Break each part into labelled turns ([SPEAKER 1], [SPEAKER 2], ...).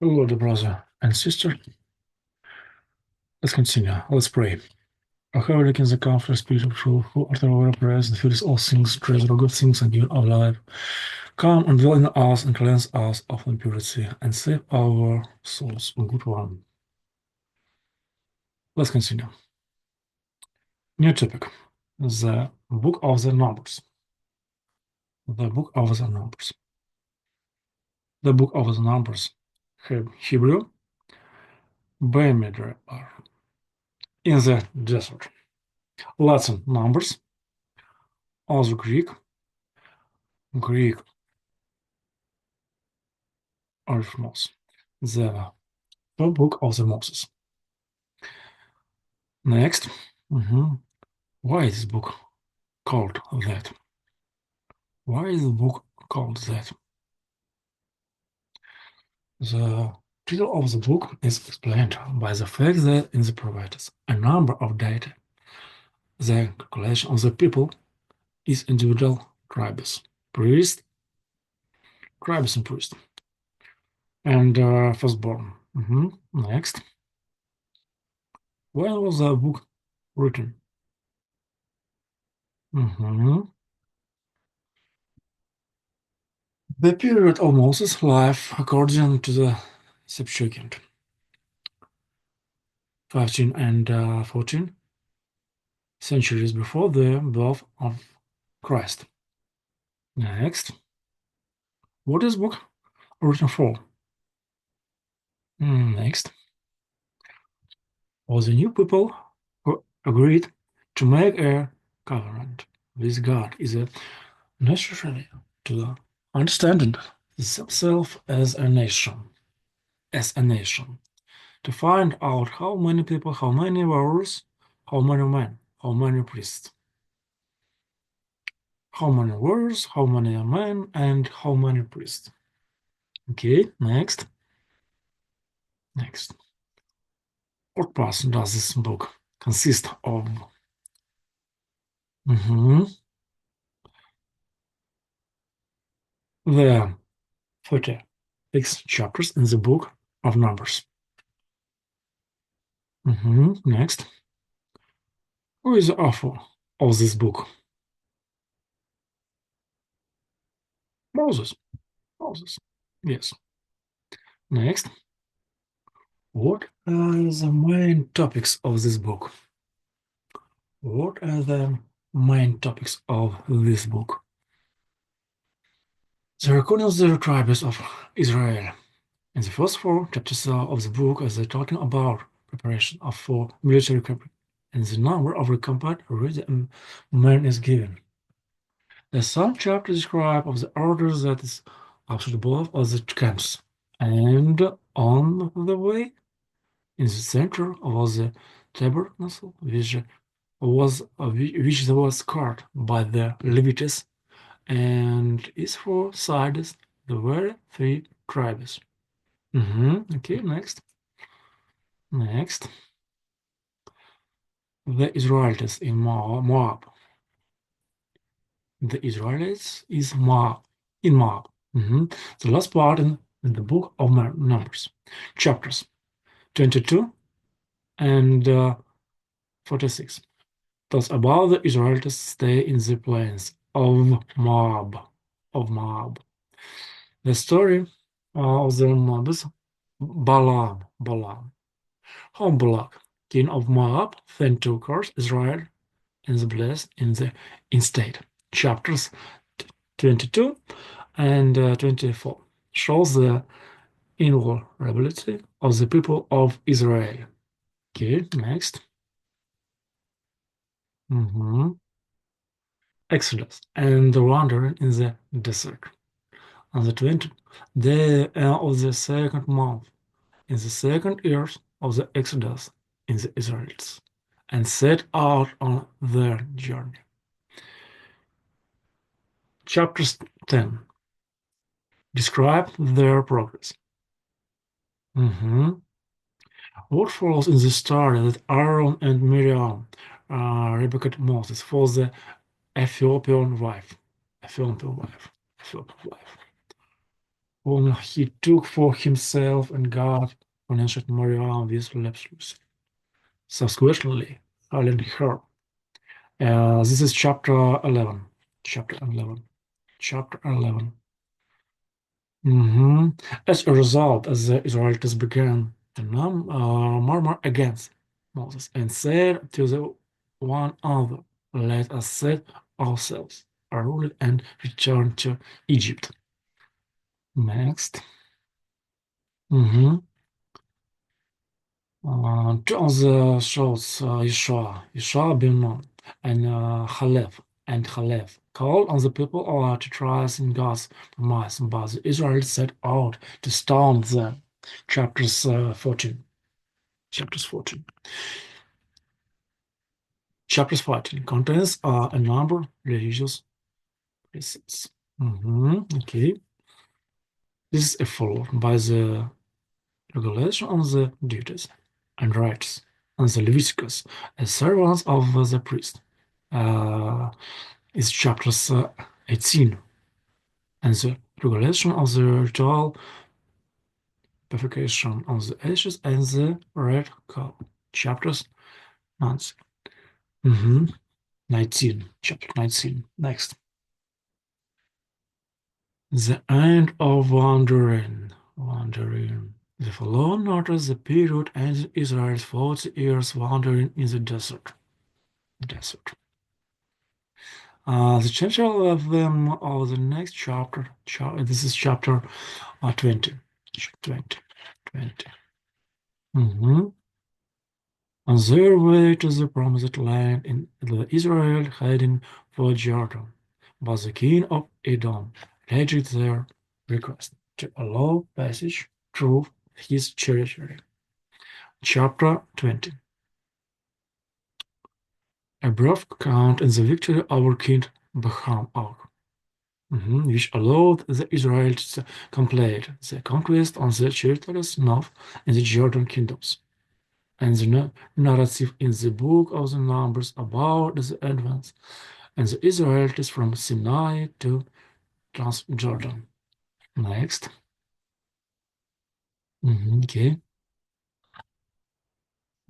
[SPEAKER 1] Hello, dear brother and sister. Let's continue. Let's pray. O Heavenly King, the Comforter, Spirit of truth, who art our prayers and fills all things, treasure good things and giver of life, come and dwell in us and cleanse us of impurity and save our souls, O good one. Let's continue. New topic. The Book of the Numbers. The Book of the Numbers. The Book of the Numbers. Hebrew. Bemidbar. In the desert. Latin numbers. Also Greek. Greek arithmos. The Book of the Moses. Next. Why is this book called that? Why is the book called that? The title of the book is explained by the fact that it provides a number of data. The calculation of the people is individual tribes, priests, tribes and priests, and firstborn. Next. When was the book written? The period of Moses' life, according to the Septuagint, 15 and 14 centuries before the birth of Christ. Next. What is book written for? Next. All the new people who agreed to make a covenant with God is necessary to understanding themselves as a nation. To find out how many people, how many warriors, how many men, how many priests, how many warriors, how many men, and how many priests. Okay, next. What part does this book consist of? There are 46 chapters in the book of Numbers. Next. Who is the author of this book? Moses. Yes. Next. What are the main topics of this book? What are the main topics of this book? The recording of the tribes of Israel. In the first 4 chapters of the book, they're talking about preparation for military campaign, and the number of combat men is given. The third chapter describes of the orders that is after both of the camps, and on the way, in the center was the tabernacle, which was guarded by the Levites, and its 4 sides there were 3 tribes. Okay, next. The Israelites in Moab. The Israelites is in Moab. The last part in the book of Numbers, chapters 22 and 46. Thus about the Israelites stay in the plains of Moab. The story of the Moabs, Balaam. Whom Balak, king of Moab, then to curse Israel and the blessed in state. Chapters 22 and 24 shows the invulnerability of the people of Israel. Okay, next. Exodus and the wandering in the desert. On the 20th day of the second month, in the second year of the Exodus in the Israelites, and set out on their journey. Chapter 10 describe their progress. What follows in the story that Aaron and Miriam rebuked Moses for the Ethiopian wife. whom he took for himself, and God punished Miriam with leprosy, subsequently calling her. This is chapter 11. Chapter 11. Chapter 11. As a result, as the Israelites began to murmur against Moses and said to the one another, let us set ourselves a rule and return to Egypt. Next. Two of the shows, Yeshua bin Nun, and Halef, called on the people to trust in God's promise, but the Israelites set out to stone them. Chapters 14. Chapters 14. Chapters 14 contains a number of religious precepts. Okay. This is followed by the regulation on the duties and rights and the Leviticus as servants of the priest. Is chapters 18, and the regulation of the ritual purification of the ashes and the red cow. Chapters 19. 19. Chapter 19. Next. The end of wandering. Wandering. The following notice the period ended Israel's 40 years wandering in the desert. The title of them of the next chapter. This is chapter 20. 20. 20. On their way to the promised land in the Israel heading for Jordan, but the king of Edom rejected their request to allow passage through his territory. Chapter 20. A brief account in the victory over King Baham Og, which allowed the Israelites to complete the conquest on the territories north in the Jordan kingdoms, and the narrative in the book of the Numbers about the advance and the Israelites from Sinai to Transjordan. Next. Okay.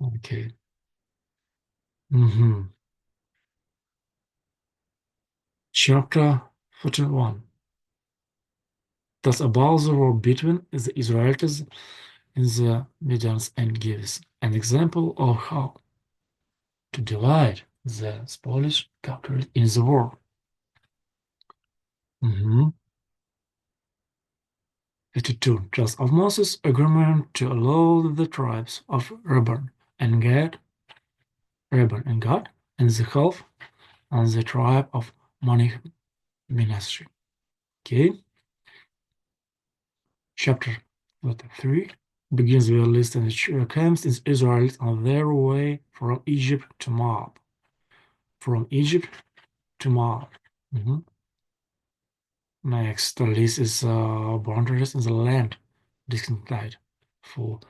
[SPEAKER 1] Okay. Chapter 41. That's about the war between the Israelites and the Midians and gives an example of how to divide the spoils captured in the war. 52. Just of Moses' agreement to allow the tribes of Reuben and Gad and the half on the tribe of Manasseh. Okay. Chapter 3 begins with a list of the camps in Israel on their way from Egypt to Moab. From Egypt to Moab. Next, the list is boundaries in the land designated for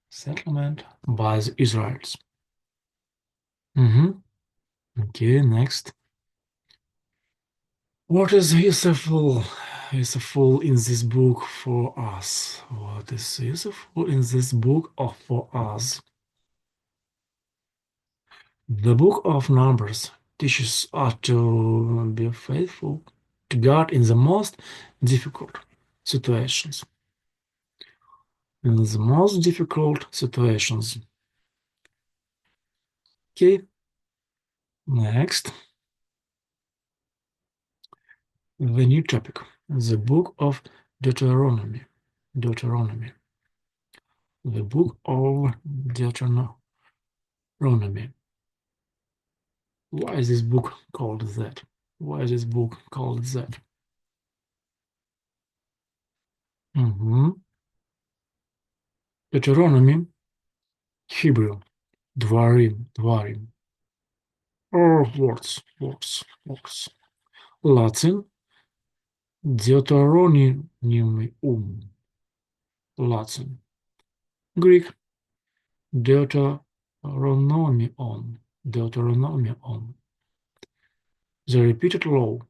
[SPEAKER 1] settlement by the Israelites. Okay, next. What is useful in this book for us? What is useful in this book for us? The book of Numbers teaches us to be faithful to God in the most difficult situations. In the most difficult situations. Okay, next. The new topic, the book of Deuteronomy. Deuteronomy. The book of Deuteronomy. Why is this book called that? Why is this book called that? Deuteronomy, Hebrew, Dvarim. Oh, words. Latin, Deuteronomium. Latin. Greek, Deuteronomion. The repeated law.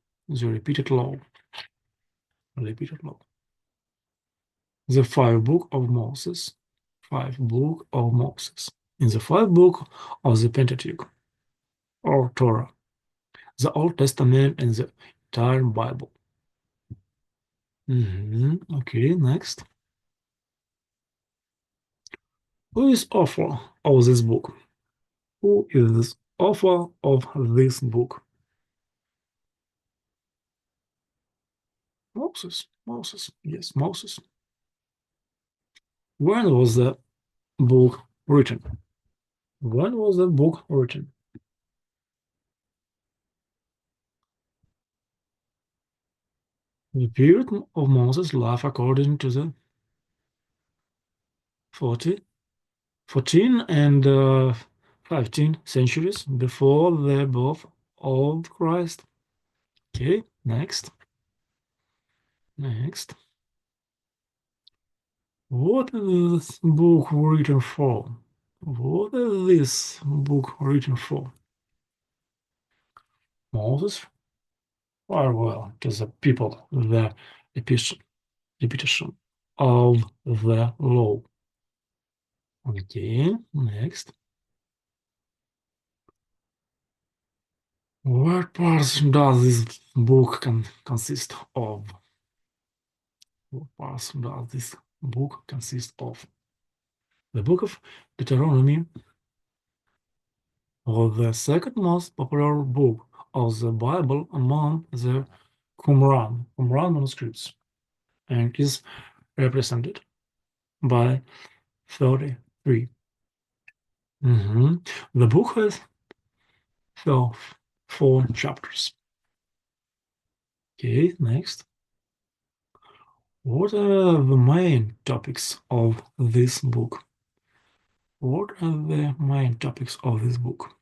[SPEAKER 1] The five book of Moses. Five book of Moses. In the five book of the Pentateuch, or Torah, the Old Testament and the entire Bible. Okay, next. Who is author of this book? Who is the author of this book? Moses. Moses. Yes, Moses. When was the book written? When was the book written? The period of Moses' life according to the 40, 14 and 15 centuries before the birth of Christ. Okay, next. Next. What is this book written for? What is this book written for? Moses farewell to the people, the repetition of the law. Okay, next. What parts does this book consist of? What parts does this book consist of? The book of Deuteronomy was the second most popular book of the Bible among the Qumran manuscripts, and is represented by 33. The book has 4 chapters. Okay, next. What are the main topics of this book? What are the main topics of this book?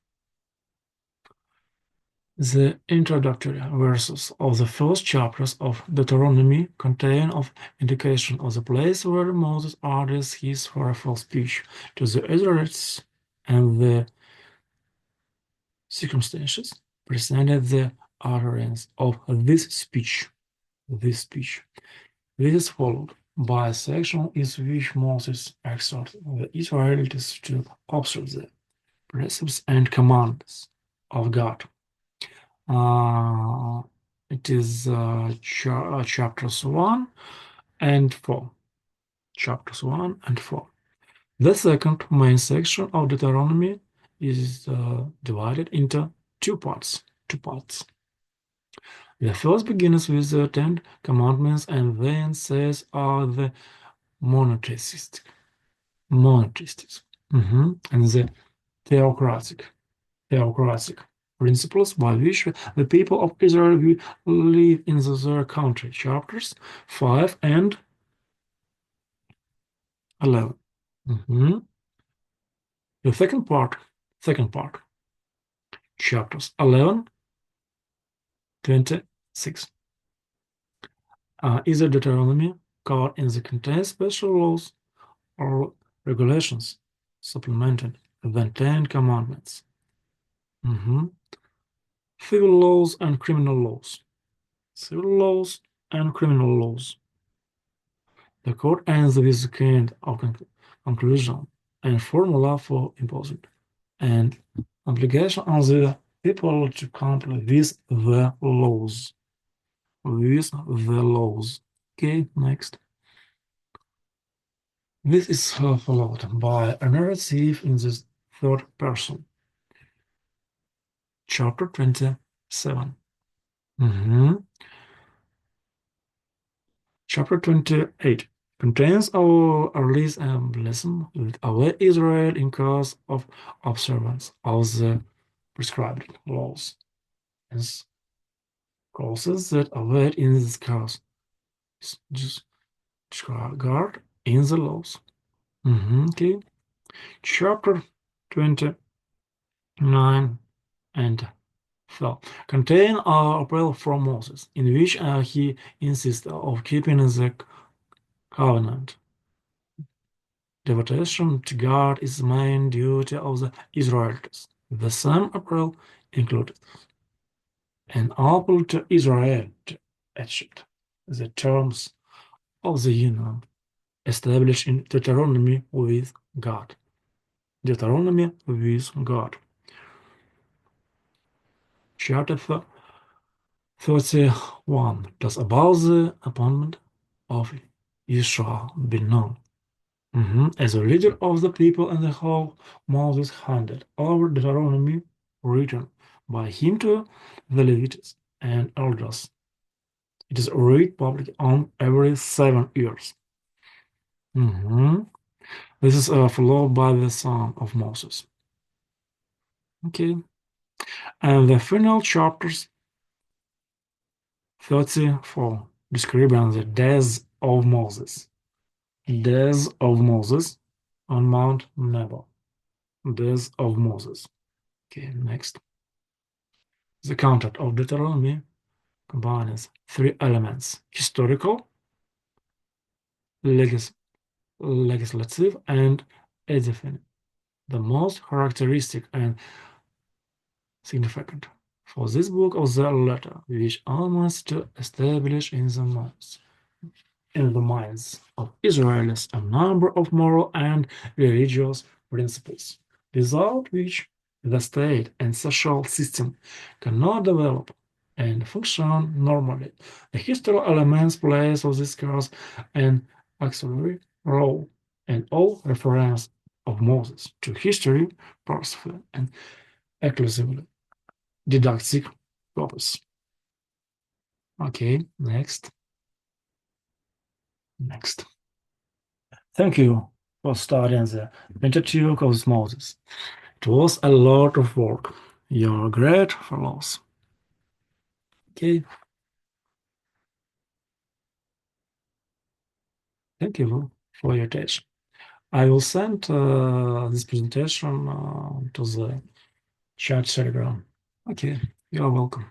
[SPEAKER 1] The introductory verses of the first chapters of Deuteronomy contain of indication of the place where Moses addressed his sorrowful speech to the Israelites and the circumstances presented the utterance of this speech. This is followed by a section in which Moses exhorts the Israelites to observe the precepts and commands of God. It is chapters 1 and 4. Chapters 1 and 4. The second main section of Deuteronomy is divided into two parts. The first begins with the 10 commandments and then says are the monotheistic, and the theocratic principles by which the people of Israel will live in their country. Chapters 5 and 11. The second part, chapters 11, 26. Is a Deuteronomy card in the contains special laws or regulations supplemented the 10 commandments. Civil laws and criminal laws. Civil laws and criminal laws. The court ends with the kind of conclusion and formula for imposing and obligation on the people to comply with the laws. Okay, next. This is followed by a narrative in the third person. Chapter 27. Chapter 28 contains our release and blessing with our Israel in cause of observance of the prescribed laws and causes that await in this cause. Just disregard in the laws. Okay. Chapter 29 and 12 contain a appeal from Moses, in which he insists of keeping the covenant. Devotion to God is the main duty of the Israelites. The same appeal included an appeal to Israel to accept the terms of the union established in Deuteronomy with God. Deuteronomy with God. Chapter 31. Das about the appointment of Yeshua bin Nun. As a leader of the people and the whole, Moses handed over Deuteronomy written by him to the Levites and elders. It is read publicly on every 7 years. This is followed by the son of Moses. Okay. And the final chapters 34 describing the death of Moses. Death of Moses on Mount Nebo. Death of Moses. Okay, next. The content of Deuteronomy combines three elements: historical, legislative, and edifying. The most characteristic and significant for this book of the letter, which almost to establish in the minds of Israelis a number of moral and religious principles, without which the state and social system cannot develop and function normally. The historical elements play of this course an auxiliary role, and all reference of Moses to history, philosophy, and exclusively didactic purpose. Okay, next. Thank you for studying the Pentateuch of Moses. It was a lot of work. You're great fellows. Okay, thank you for your attention. I will send this presentation to the chat Telegram. Okay, you're welcome.